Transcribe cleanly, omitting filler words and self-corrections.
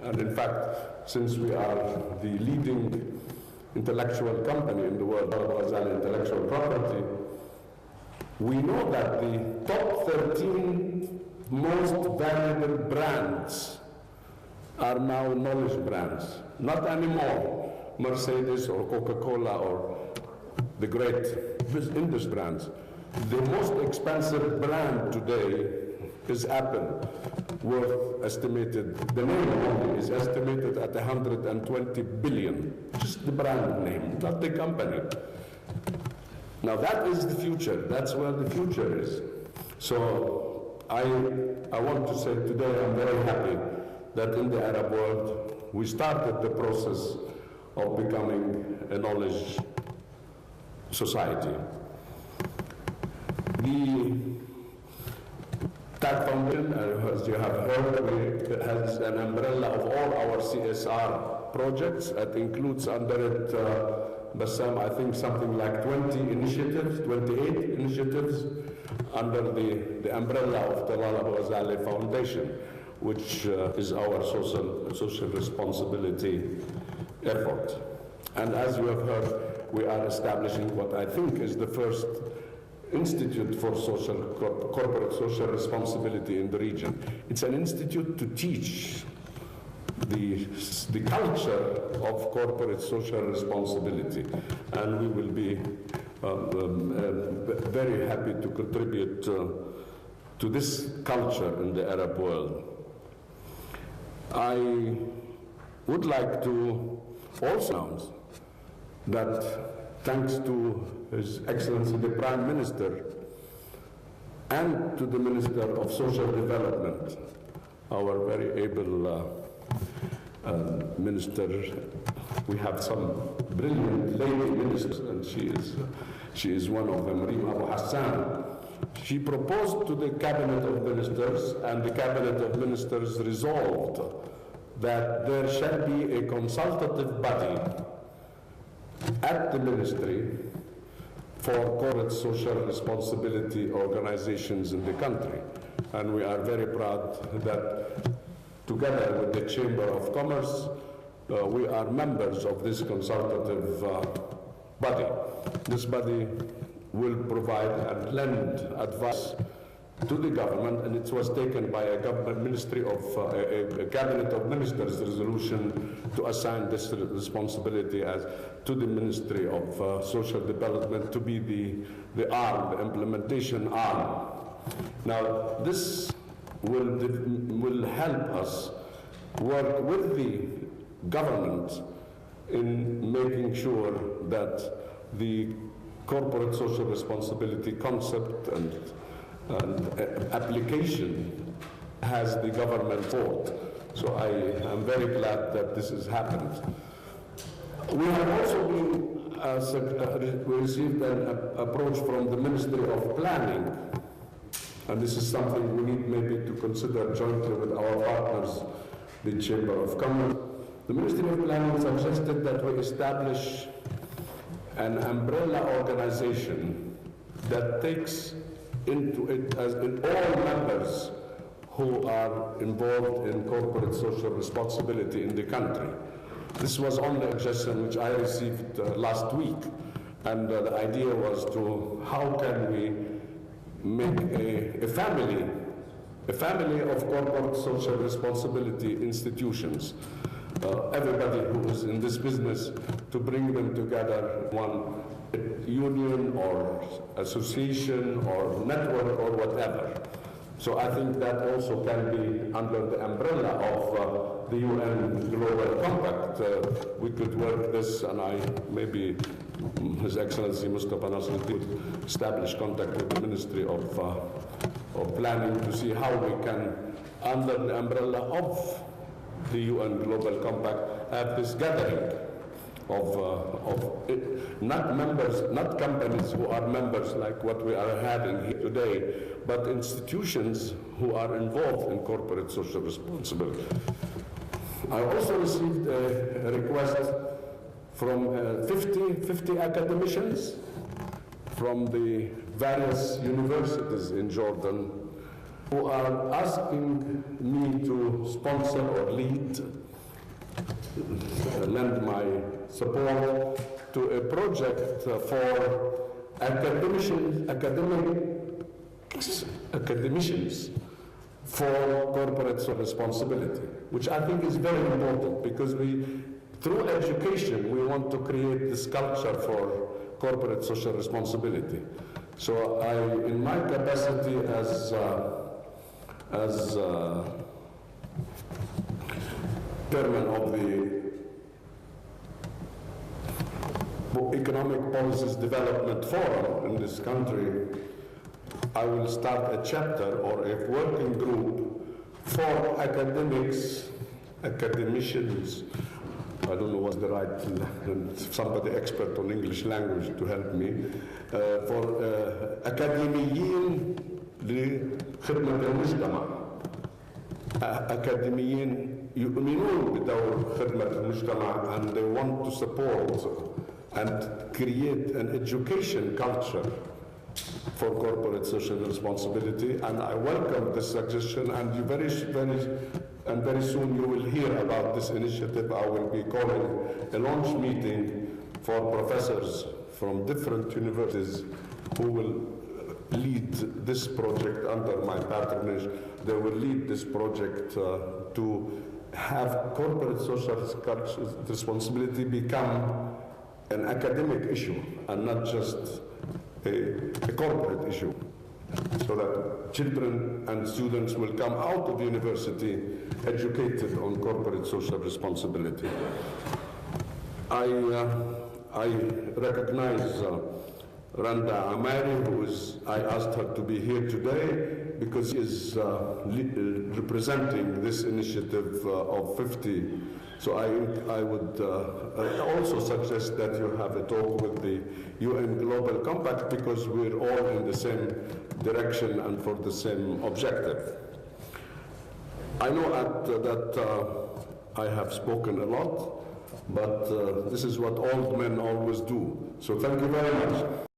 And in fact, since we are the leading intellectual company in the world, Abu-Ghazaleh intellectual property, we know that the top 13 most valuable brands are now knowledge brands. Not anymore Mercedes or Coca-Cola or the great industry brands. The most expensive brand today is Apple, the name only is estimated at 120 billion, just the brand name, not the company. Now that is the future, that's where the future is. So I want to say today I'm very happy that in the Arab world we started the process of becoming a knowledge society. The TAC Foundation, as you have heard, has an umbrella of all our CSR projects. That includes under it, Bassam, I think something like 28 initiatives under the umbrella of Talal Abu-Ghazaleh Foundation, which is our social responsibility effort. And as you have heard, we are establishing what I think is the first Institute for Corporate Social Responsibility in the region. It's an institute to teach the culture of corporate social responsibility, and we will be very happy to contribute to this culture in the Arab world. I would like to also announce that thanks to His Excellency the Prime Minister and to the Minister of Social Development, our very able minister. We have some brilliant lady ministers, and she is one of them, Reem Abu Hassan. She proposed to the Cabinet of Ministers, and the Cabinet of Ministers resolved that there shall be a consultative body at the ministry for corporate social responsibility organizations in the country. And we are very proud that together with the Chamber of Commerce, we are members of this consultative body. This body will provide and lend advice to the government, and it was taken by a government ministry of a cabinet of ministers resolution to assign this responsibility to the Ministry of Social Development to be the arm, the implementation arm. Now this will help us work with the government in making sure that the corporate social responsibility concept and application has the government support. So I am very glad that this has happened. We have also been received an approach from the Ministry of Planning, and this is something we need maybe to consider jointly with our partners, the Chamber of Commerce. The Ministry of Planning suggested that we establish an umbrella organization that takes into it as in all members who are involved in corporate social responsibility in the country. This was only a suggestion which I received last week, and the idea was to how can we make a family of corporate social responsibility institutions. Everybody who is in this business, to bring them together, one union or association or network or whatever. So I think that also can be under the umbrella of the UN Global Compact. We could work this, and maybe His Excellency Mustafa Nasser did establish contact with the Ministry of Planning to see how we can, under the umbrella of the UN Global Compact, have this gathering of not members, not companies who are members like what we are having here today, but institutions who are involved in corporate social responsibility. I also received a request from 50 academicians from the various universities in Jordan who are asking me to sponsor or lead lend my support to a project for academicians for corporate social responsibility, which I think is very important, because through education, we want to create this culture for corporate social responsibility. So in my capacity as chairman of the Economic Policies Development Forum in this country, I will start a chapter or a working group for academicians. I don't know what's the right, somebody expert on English language to help me, for أكاديميين لخدمة المجتمع. أكاديميين يؤمنون بدور خدمة المجتمع, and they want to support and create an education culture for corporate social responsibility, and I welcome this suggestion, and very soon you will hear about this initiative. I will be calling a launch meeting for professors from different universities who will lead this project under my patronage. They will lead this project to have corporate social responsibility become an academic issue and not just a corporate issue, so that children and students will come out of university educated on corporate social responsibility. I recognize Randa Amari, I asked her to be here today because she is representing this initiative of 50. So I would also suggest that you have a talk with the UN Global Compact, because we're all in the same direction and for the same objective. I know that I have spoken a lot, but this is what old men always do. So thank you very much.